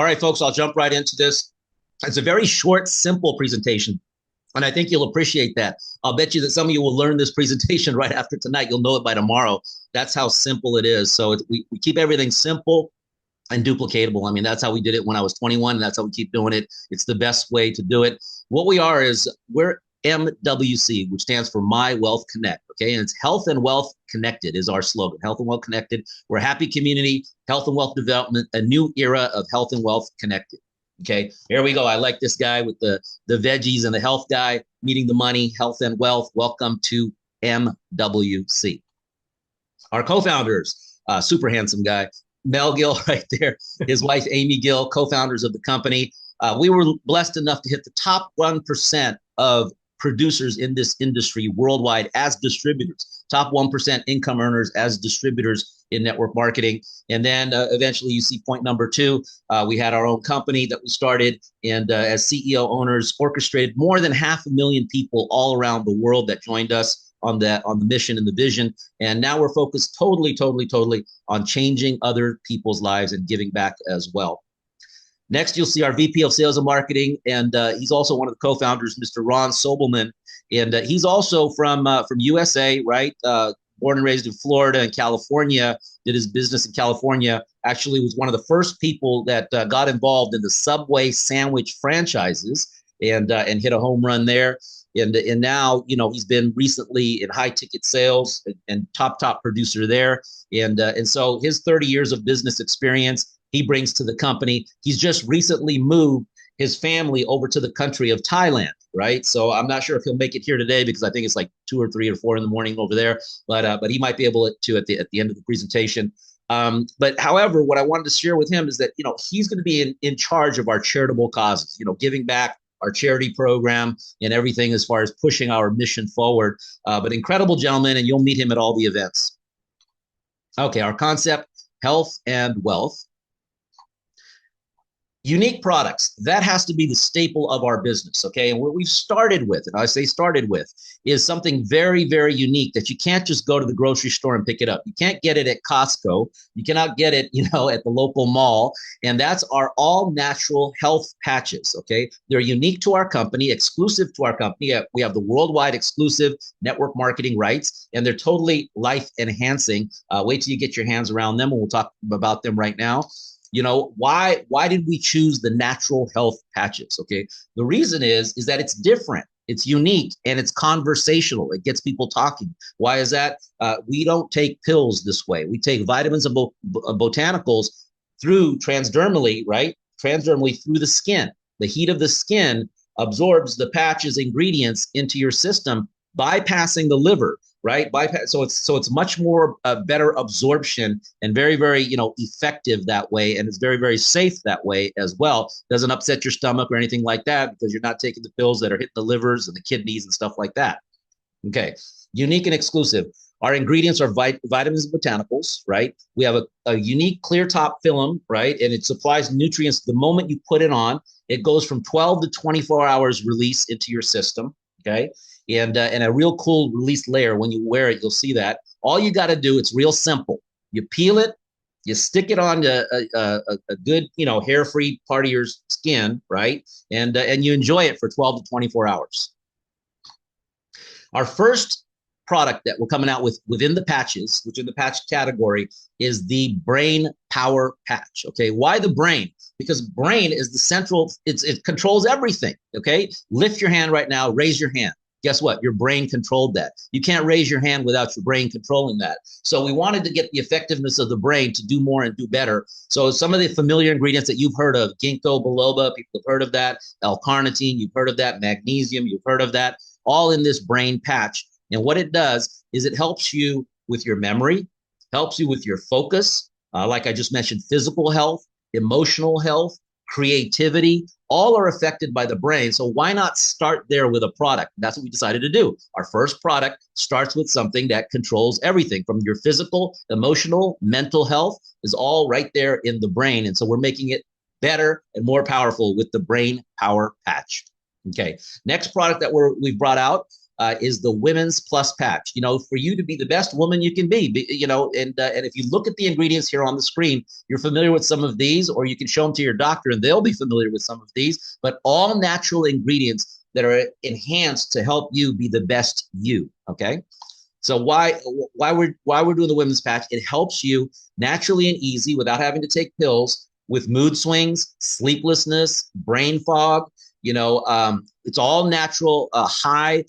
right, folks, I'll jump right into this. It's a very short, simple presentation, and I think you'll appreciate that. I'll bet you that some of you will learn this presentation right after tonight. You'll know it by tomorrow. That's how simple it is. So we keep everything simple and duplicatable. I mean, that's how we did it when I was 21, and that's how we keep doing it. It's the best way to do it. What we are is we're MWC, which stands for My Wealth Connect, okay? And it's Health and Wealth Connected is our slogan, Health and Wealth Connected. We're a happy community, health and wealth development, a new era of health and wealth connected, okay? Here we go. I like this guy with the veggies and the health guy, meeting the money, health and wealth. Welcome to MWC. Our co-founders, super handsome guy, Mel Gill right there, his wife, Amy Gill, co-founders of the company. We were blessed enough to hit the top 1% of producers in this industry worldwide as distributors, top 1% income earners as distributors in network marketing. And then eventually you see point number two, we had our own company that we started, and as CEO owners orchestrated more than 500,000 people all around the world that joined us on the mission and the vision. And now we're focused totally on changing other people's lives and giving back as well. Next, you'll see our VP of Sales and Marketing, and he's also one of the co-founders, Mr. Ron Sobelman, and he's also from USA, right? Born and raised in Florida and California, did his business in California. Actually, was one of the first people that got involved in the Subway sandwich franchises, and hit a home run there. And now, you know, he's been recently in high ticket sales and top producer there, and so his 30 years of business experience he brings to the company. He's just recently moved his family over to the country of Thailand, right? So I'm not sure if he'll make it here today because I think it's like 2 or 3 or 4 in the morning over there, but he might be able to at the end of the presentation. But however, what I wanted to share with him is that, you know, he's going to be in charge of our charitable causes, you know, giving back, our charity program and everything as far as pushing our mission forward. But incredible gentleman, and you'll meet him at all the events. Okay, our concept, health and wealth. Unique products, that has to be the staple of our business, okay? And what we've started with, and I say started with, is something very unique that you can't just go to the grocery store and pick it up. You can't get it at Costco. You cannot get it, you know, at the local mall. And that's our all natural health patches, okay? They're unique to our company, exclusive to our company. We have the worldwide exclusive network marketing rights, and they're totally life enhancing. Wait till you get your hands around them, and we'll talk about them right now. You know, why did we choose the natural health patches? Okay, the reason is that it's different, it's unique, and it's conversational. It gets people talking. Why is that? We don't take pills this way. We take vitamins and botanicals through transdermally, right? Transdermally through the skin. The heat of the skin absorbs the patches ingredients into your system, bypassing the liver, right? So it's much more better absorption and very effective that way, and it's very safe that way as well. Doesn't upset your stomach or anything like that because you're not taking the pills that are hitting the livers and the kidneys and stuff like that. Okay, unique and exclusive. Our ingredients are vitamins and botanicals, right? We have a unique clear top film, right? And it supplies nutrients the moment you put it on. It goes from 12 to 24 hours release into your system, okay? And a real cool release layer. When you wear it, you'll see that. All you got to do, it's real simple. You peel it, you stick it on a good, you know, hair-free part of your skin, right? And you enjoy it for 12 to 24 hours. Our first product that we're coming out with within the patches, which in the patch category, is the Brain Power Patch. Okay, why the brain? Because brain is the central, it controls everything. Okay, lift your hand right now, raise your hand. Guess what? Your brain controlled that. You can't raise your hand without your brain controlling that. So we wanted to get the effectiveness of the brain to do more and do better. So some of the familiar ingredients that you've heard of, ginkgo biloba, people have heard of that, L-carnitine, you've heard of that, magnesium, you've heard of that, all in this brain patch. And what it does is it helps you with your memory, helps you with your focus, like I just mentioned, physical health, emotional health, creativity, all are affected by the brain. So why not start there with a product? That's what we decided to do. Our first product starts with something that controls everything from your physical, emotional, mental health is all right there in the brain. And so we're making it better and more powerful with the Brain Power Patch. Okay, next product that we've brought out is the Women's Plus Patch. You know, for you to be the best woman you can be, you know, and if you look at the ingredients here on the screen, you're familiar with some of these, or you can show them to your doctor and they'll be familiar with some of these, but all natural ingredients that are enhanced to help you be the best you, okay? So why we're doing the Women's Patch? It helps you naturally and easy without having to take pills with mood swings, sleeplessness, brain fog. You know, it's all natural, high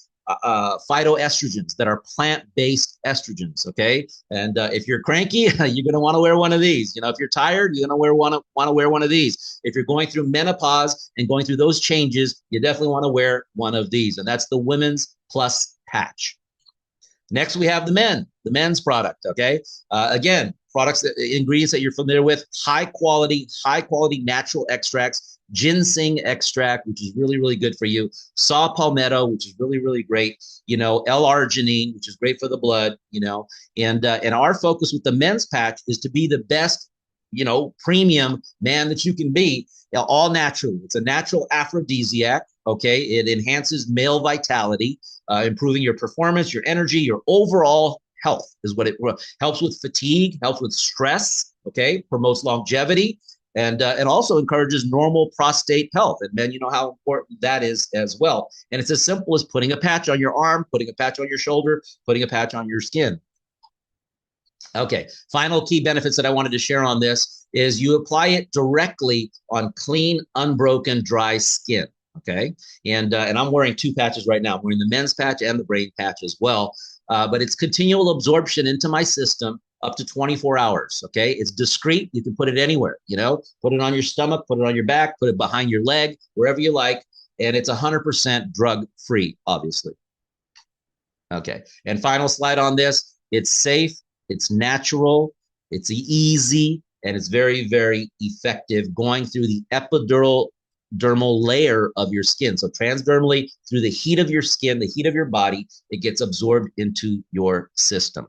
phytoestrogens that are plant-based estrogens. Okay, and if you're cranky, you're going to want to wear one of these. You know, if you're tired, you're going to want to wear one of these. If you're going through menopause and going through those changes, you definitely want to wear one of these, and that's the Women's Plus Patch. Next, we have the men's product. Okay, again, ingredients that you're familiar with: high quality natural extracts, ginseng extract, which is really, really good for you, saw palmetto, which is really, really great, you know, L-arginine, which is great for the blood, you know, and our focus with the men's patch is to be the best, you know, premium man that you can be, all naturally. It's a natural aphrodisiac. Okay, it enhances male vitality, improving your performance, your energy, your overall health is what it helps with. Fatigue, helps with stress. Okay, promotes longevity, and also encourages normal prostate health. And men, you know how important that is as well. And it's as simple as putting a patch on your arm, putting a patch on your shoulder, putting a patch on your skin. Okay, final key benefits that I wanted to share on this is you apply it directly on clean, unbroken, dry skin. Okay, and I'm wearing two patches right now. I'm wearing the men's patch and the brain patch as well. But it's continual absorption into my system up to 24 hours. Okay, it's discreet. You can put it anywhere. You know, put it on your stomach, put it on your back, put it behind your leg, wherever you like, and it's 100% drug free, obviously. Okay, and final slide on this: it's safe, it's natural, it's easy, and it's very, very effective going through the epidermal layer of your skin. So transdermally, through the heat of your skin, the heat of your body, it gets absorbed into your system.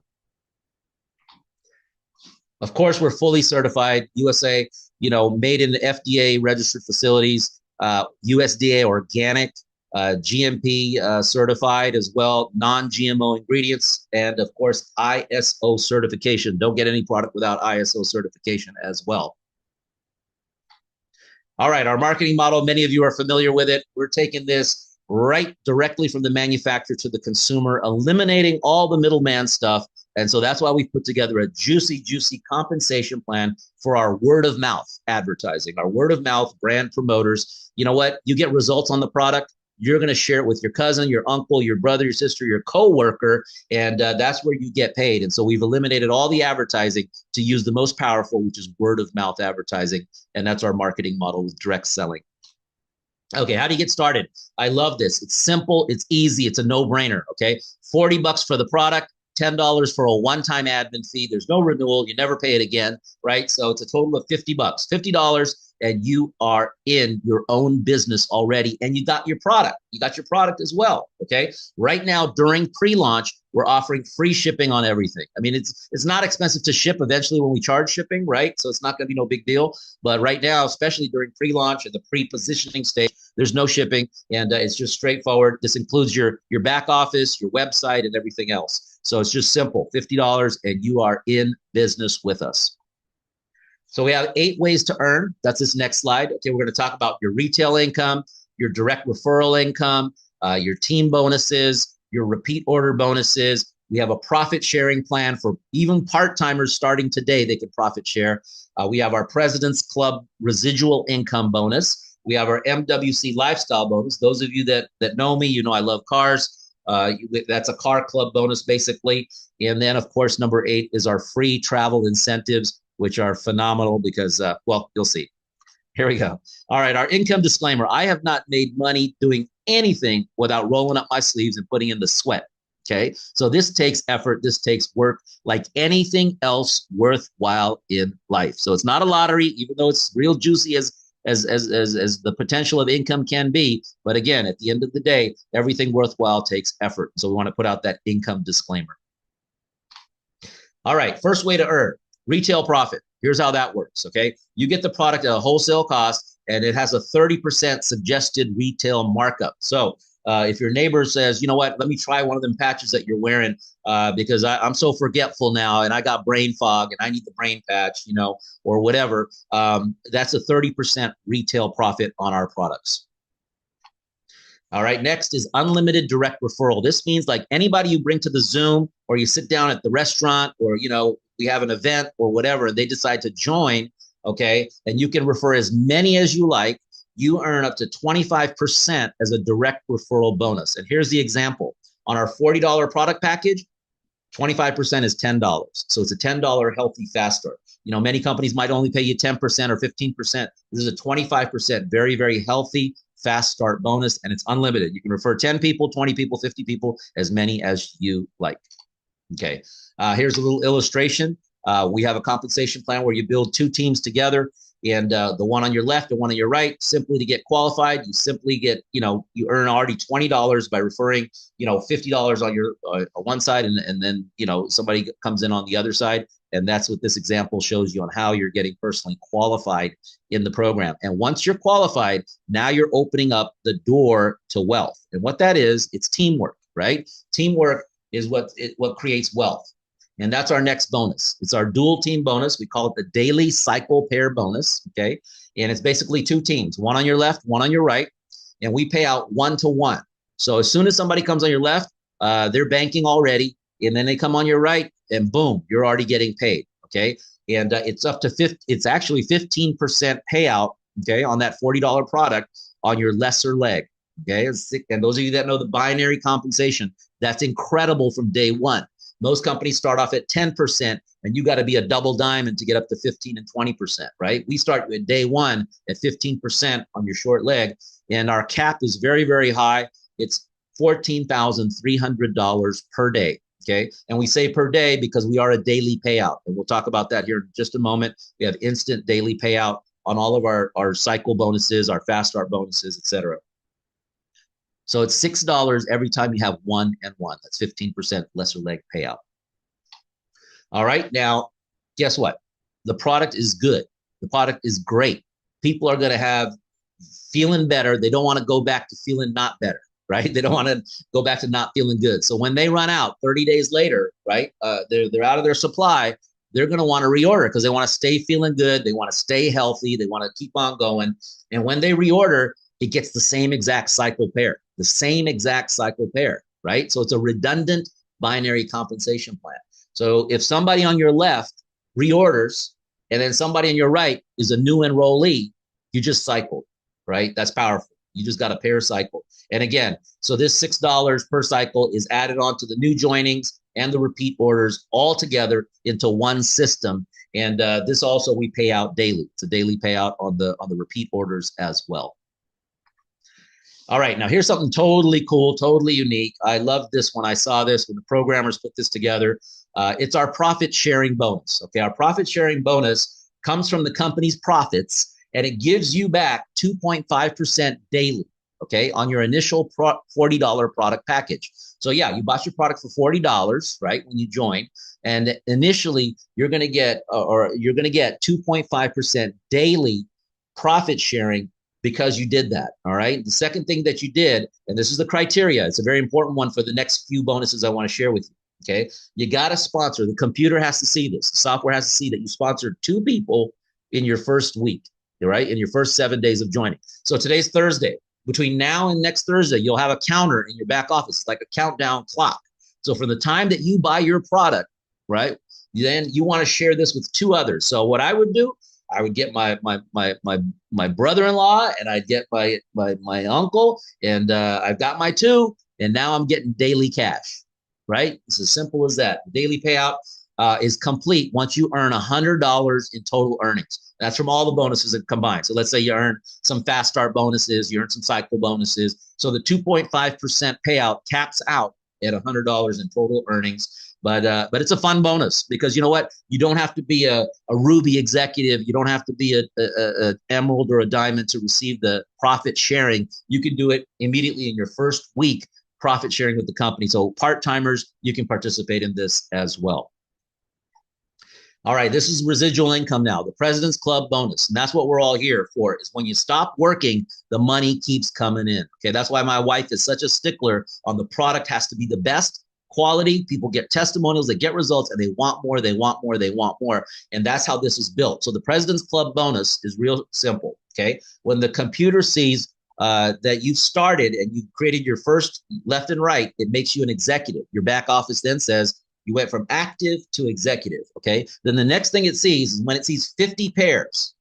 Of course, we're fully certified, USA, you know, made in the FDA registered facilities, USDA organic, GMP certified as well, non-GMO ingredients, and of course, ISO certification. Don't get any product without ISO certification as well. All right, our marketing model, many of you are familiar with it. We're taking this right directly from the manufacturer to the consumer, eliminating all the middleman stuff. And so that's why we put together a juicy, juicy compensation plan for our word of mouth advertising, our word of mouth brand promoters. You know what? You get results on the product. You're going to share it with your cousin, your uncle, your brother, your sister, your coworker, and that's where you get paid. And so we've eliminated all the advertising to use the most powerful, which is word of mouth advertising. And that's our marketing model with direct selling. Okay, how do you get started? I love this. It's simple. It's easy. It's a no-brainer, okay? $40 for the product, $10 for a one-time admin fee. There's no renewal. You never pay it again, right? So it's a total of $50. $50, and you are in your own business already, and you got your product. You got your product as well, okay? Right now, during pre-launch, we're offering free shipping on everything. I mean, it's not expensive to ship eventually when we charge shipping, right? So it's not going to be no big deal. But right now, especially during pre-launch and the pre-positioning stage, there's no shipping, and it's just straightforward. This includes your back office, your website, and everything else. So it's just simple, $50, and you are in business with us. So we have 8 ways to earn. That's this next slide. Okay, we're going to talk about your retail income, your direct referral income, your team bonuses, your repeat order bonuses. We have a profit sharing plan for even part-timers starting today. They can profit share. We have our President's Club residual income bonus. We have our MWC lifestyle bonus. Those of you that know me, you know I love cars. That's a car club bonus, basically. And then, of course, number 8 is our free travel incentives, which are phenomenal because, well, you'll see. Here we go. All right, our income disclaimer. I have not made money doing anything without rolling up my sleeves and putting in the sweat, okay? So this takes effort. This takes work like anything else worthwhile in life. So it's not a lottery, even though it's real juicy as the potential of income can be. But again, at the end of the day, everything worthwhile takes effort. So we want to put out that income disclaimer. All right, first way to earn. Retail profit. Here's how that works, okay? You get the product at a wholesale cost, and it has a 30% suggested retail markup. So If your neighbor says, you know what, let me try one of them patches that you're wearing because I'm so forgetful now and I got brain fog and I need the brain patch, you know, or whatever, that's a 30% retail profit on our products. All right, next is unlimited direct referral. This means like anybody you bring to the Zoom or you sit down at the restaurant or, you know, we have an event or whatever, they decide to join, okay, and you can refer as many as you like. You earn up to 25% as a direct referral bonus. And here's the example. On our $40 product package, 25% is $10. So it's a $10 healthy fast start. You know, many companies might only pay you 10% or 15%. This is a 25% very, very healthy fast start bonus, and it's unlimited. You can refer 10 people, 20 people, 50 people, as many as you like. Okay, here's a little illustration. We have a compensation plan where you build two teams together, and the one on your left and one on your right, simply to get qualified, you simply get, you know, you earn already $20 by referring, you know, $50 on your one side, and then, you know, somebody comes in on the other side. And that's what this example shows you on how you're getting personally qualified in the program. And once you're qualified, now you're opening up the door to wealth. And what that is, it's teamwork, right? Teamwork is what creates wealth. And that's our next bonus. It's our dual team bonus. We call it the daily cycle pair bonus, okay? And it's basically two teams, one on your left, one on your right, and we pay out 1-to-1. So as soon as somebody comes on your left, they're banking already, and then they come on your right, and boom, you're already getting paid, okay? And it's up to it's actually 15% payout, okay, on that $40 product on your lesser leg, okay? And those of you that know the binary compensation, that's incredible from day one. Most companies start off at 10%, and you got to be a double diamond to get up to 15 and 20%, right? We start at day one at 15% on your short leg, and our cap is very, very high. It's $14,300 per day, okay? And we say per day because we are a daily payout, and we'll talk about that here in just a moment. We have instant daily payout on all of our cycle bonuses, our fast start bonuses, et cetera. So it's $6 every time you have 1 and 1. That's 15% lesser leg payout. All right, now, guess what? The product is good. The product is great. People are going to have feeling better. They don't want to go back to feeling not better, right? They don't want to go back to not feeling good. So when they run out 30 days later, right, they're out of their supply, they're going to want to reorder because they want to stay feeling good. They want to stay healthy. They want to keep on going. And when they reorder, it gets the same exact cycle pair. The same exact cycle pair, right? So it's a redundant binary compensation plan. So if somebody on your left reorders and then somebody on your right is a new enrollee, you just cycled, right? That's powerful. You just got a pair cycle. And again, so this $6 per cycle is added on to the new joinings and the repeat orders all together into one system. And this also we pay out daily. It's a daily payout on the repeat orders as well. All right, now here's something totally cool, totally unique. I love this when I saw this, when the programmers put this together. It's our profit sharing bonus, okay? Our profit sharing bonus comes from the company's profits, and it gives you back 2.5% daily, okay, on your initial $40 product package. So yeah, you bought your product for $40, right, when you join, and initially you're going to get 2.5% daily profit sharing because you did that, all right? The second thing that you did, and this is the criteria, it's a very important one for the next few bonuses I want to share with you, okay? You got to sponsor. The computer has to see this. The software has to see that you sponsored 2 people in your first week, all right, in your first 7 days of joining. So today's Thursday. Between now and next Thursday, you'll have a counter in your back office. It's like a countdown clock. So from the time that you buy your product, right, then you want to share this with 2 others. So what I would do, I would get my brother-in-law, and I'd get my uncle, and I've got my 2, and now I'm getting daily cash, right? It's as simple as that. The daily payout is complete once you earn $100 in total earnings. That's from all the bonuses that combine. So let's say you earn some fast start bonuses, you earn some cycle bonuses. So the 2.5% payout caps out at $100 in total earnings. But it's a fun bonus because you know what? You don't have to be a Ruby executive. You don't have to be a Emerald or a Diamond to receive the profit sharing. You can do it immediately in your first week, profit sharing with the company. So part-timers, you can participate in this as well. All right, this is residual income now, the President's Club bonus. And that's what we're all here for, is when you stop working, the money keeps coming in. Okay, that's why my wife is such a stickler on the product has to be the best quality. People get testimonials, they get results, and they want more, they want more, they want more. And that's how this is built. So the President's Club bonus is real simple. Okay, when the computer sees that you've started and you've created your first left and right, it makes you an executive. Your back office then says, you went from active to executive, okay? Then the next thing it sees is when it sees 50 pairs,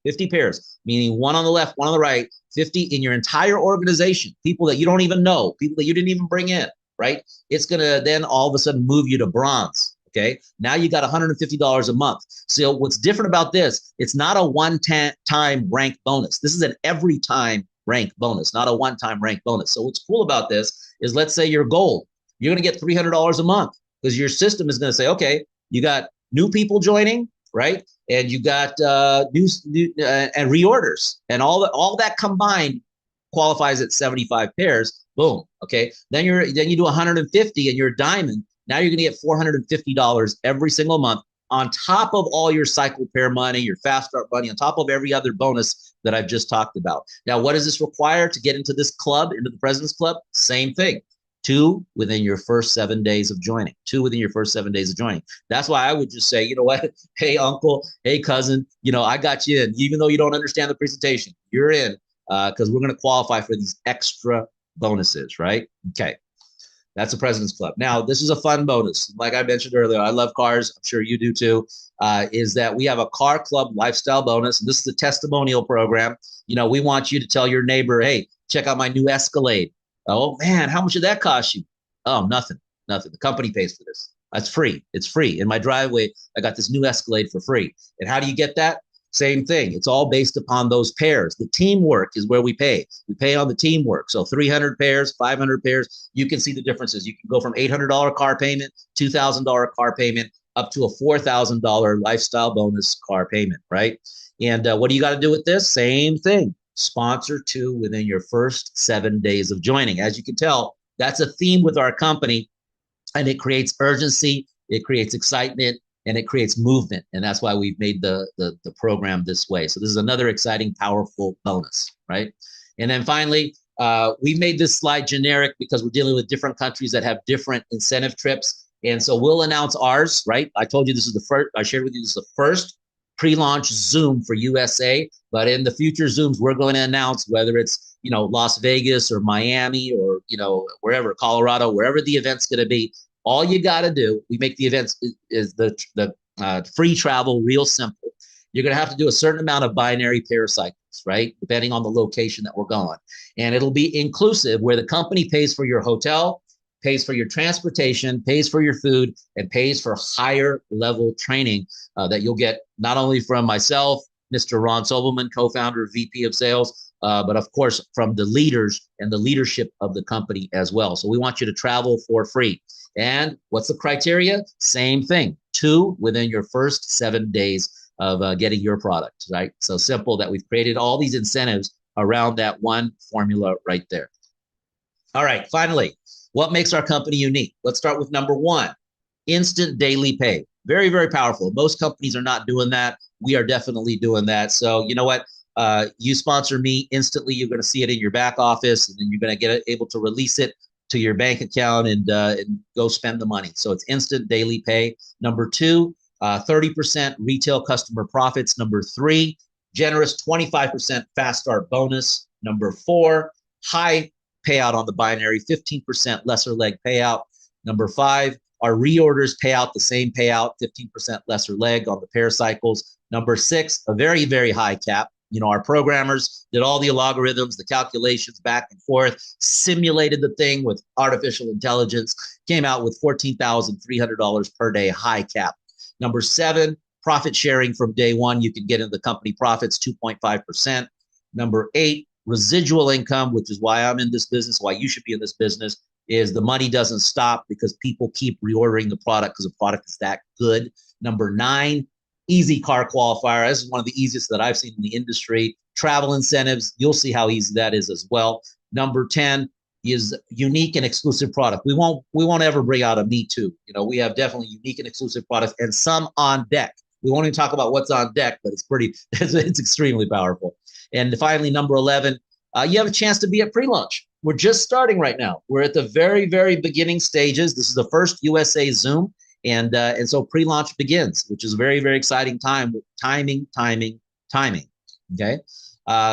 meaning one on the left, one on the right, 50 in your entire organization, people that you don't even know, people that you didn't even bring in, right? It's gonna then all of a sudden move you to bronze, okay? Now you got $150 a month. So what's different about this, it's not a one-time rank bonus. This is an every time rank bonus, not a one-time rank bonus. So what's cool about this is, let's say you're gold, you're gonna get $300 a month, because your system is going to say, okay, you got new people joining, right? And you got new and reorders, and all that combined qualifies at 75 pairs. Boom. Okay. Then you do 150 and you're a diamond. Now you're going to get $450 every single month on top of all your cycle pair money, your fast start money, on top of every other bonus that I've just talked about. Now, what does this require to get into this club, into the President's Club? Same thing. 2 within your first 7 days of joining. 2 within your first 7 days of joining. That's why I would just say, you know what? Hey, uncle, hey, cousin, I got you in. Even though you don't understand the presentation, you're in, because we're going to qualify for these extra bonuses, right? Okay. That's the President's Club. Now, this is a fun bonus. Like I mentioned earlier, I love cars. I'm sure you do too. Is that we have a car club lifestyle bonus. And this is a testimonial program. We want you to tell your neighbor, hey, check out my new Escalade. Oh man, how much did that cost you? Oh, nothing. The company pays for this. That's free. It's free. In my driveway, I got this new Escalade for free. And how do you get that? Same thing. It's all based upon those pairs. The teamwork is where we pay. We pay on the teamwork. So 300 pairs, 500 pairs, you can see the differences. You can go from $800 car payment, $2,000 car payment, up to a $4,000 lifestyle bonus car payment, right? And what do you got to do with this? Same thing. Sponsor 2 within your first 7 days of joining. As you can tell, that's a theme with our company, and it creates urgency, it creates excitement, and it creates movement. And that's why we've made the program this way. So this is another exciting, powerful bonus, right? And then finally, we made this slide generic because we're dealing with different countries that have different incentive trips. And so we'll announce ours, right? I told you this is the first, I shared with you this is the first pre-launch Zoom for USA, but in the future Zooms, we're going to announce whether it's, Las Vegas or Miami or, wherever, Colorado, wherever the event's going to be. All you got to do, we make the events is the free travel real simple. You're going to have to do a certain amount of binary pair cycles, right? Depending on the location that we're going. And it'll be inclusive where the company pays for your hotel, pays for your transportation, pays for your food, and pays for higher level training that you'll get not only from myself, Mr. Ron Sobelman, co-founder, VP of sales, but of course from the leaders and the leadership of the company as well. So we want you to travel for free. And what's the criteria? Same thing, 2 within your first 7 days of getting your product, right? So simple that we've created all these incentives around that one formula right there. All right, finally, what makes our company unique? Let's start with number 1, instant daily pay. Very, very powerful. Most companies are not doing that. We are definitely doing that. So you know what? You sponsor me instantly. You're going to see it in your back office, and then you're going to get able to release it to your bank account and go spend the money. So it's instant daily pay. Number 2, 30% retail customer profits. Number 3, generous 25% fast start bonus. Number 4, high payout on the binary, 15% lesser leg payout. Number 5, our reorders pay out the same payout, 15% lesser leg on the pair cycles. Number 6, a very, very high cap. Our programmers did all the algorithms, the calculations back and forth, simulated the thing with artificial intelligence, came out with $14,300 per day high cap. Number 7, profit sharing from day 1. You can get into the company profits, 2.5%. Number 8, residual income, which is why I'm in this business, why you should be in this business, is the money doesn't stop because people keep reordering the product because the product is that good. Number 9, easy car qualifier. This is one of the easiest that I've seen in the industry. Travel incentives, you'll see how easy that is as well. Number 10 is unique and exclusive product. We won't ever bring out a me too. We have definitely unique and exclusive products and some on deck. We won't even talk about what's on deck, but it's extremely powerful. And finally, number 11, you have a chance to be at pre-launch. We're just starting right now. We're at the very, very beginning stages. This is the first USA Zoom. And so pre-launch begins, which is a very, very exciting time. Timing. Okay.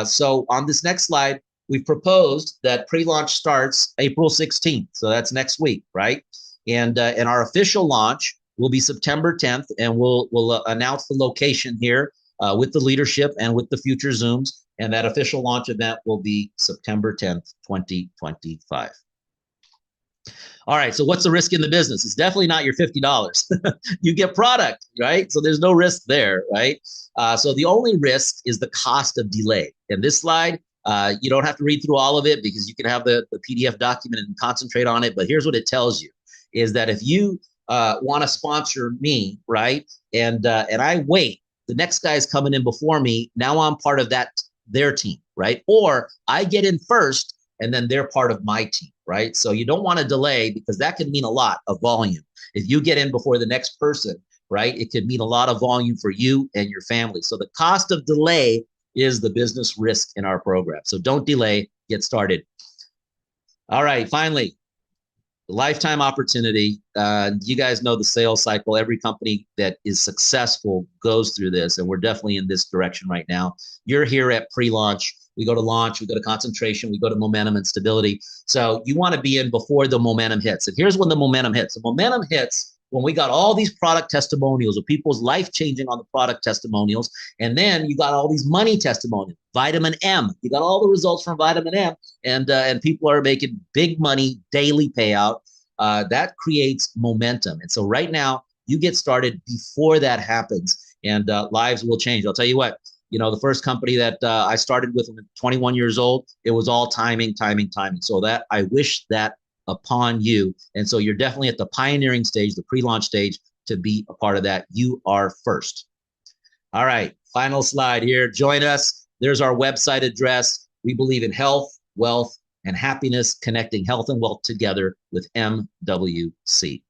So on this next slide, we proposed that pre-launch starts April 16th. So that's next week, right? And our official launch will be September 10th, and we'll announce the location here with the leadership and with the future Zooms. And that official launch event will be September 10th, 2025. All right, so what's the risk in the business? It's definitely not your $50. You get product, right? So there's no risk there, right? So the only risk is the cost of delay. And this slide, you don't have to read through all of it because you can have the PDF document and concentrate on it. But here's what it tells you, is that if you want to sponsor me, right, and I wait, the next guy is coming in before me, now I'm part of their team, right? Or I get in first, and then they're part of my team, right? So you don't want to delay, because that can mean a lot of volume. If you get in before the next person, right, it could mean a lot of volume for you and your family. So the cost of delay is the business risk in our program. So don't delay, get started. All right, finally, lifetime opportunity. You guys know the sales cycle. Every company that is successful goes through this, and we're definitely in this direction right now. You're here at pre-launch. We go to launch, we go to concentration, we go to momentum and stability. So you want to be in before the momentum hits. And here's when the momentum hits. The momentum hits when we got all these product testimonials of people's life changing on the product testimonials. And then you got all these money testimonials, vitamin M. You got all the results from vitamin M, and people are making big money, daily payout. That creates momentum. And so right now, you get started before that happens, and lives will change. I'll tell you what, the first company that I started with when 21 years old, it was all timing. So that I wish that upon you. And so you're definitely at the pioneering stage, the pre-launch stage, to be a part of that. You are first. All right, final slide here. Join us. There's our website address. We believe in health, wealth, and happiness, connecting health and wealth together with MWC.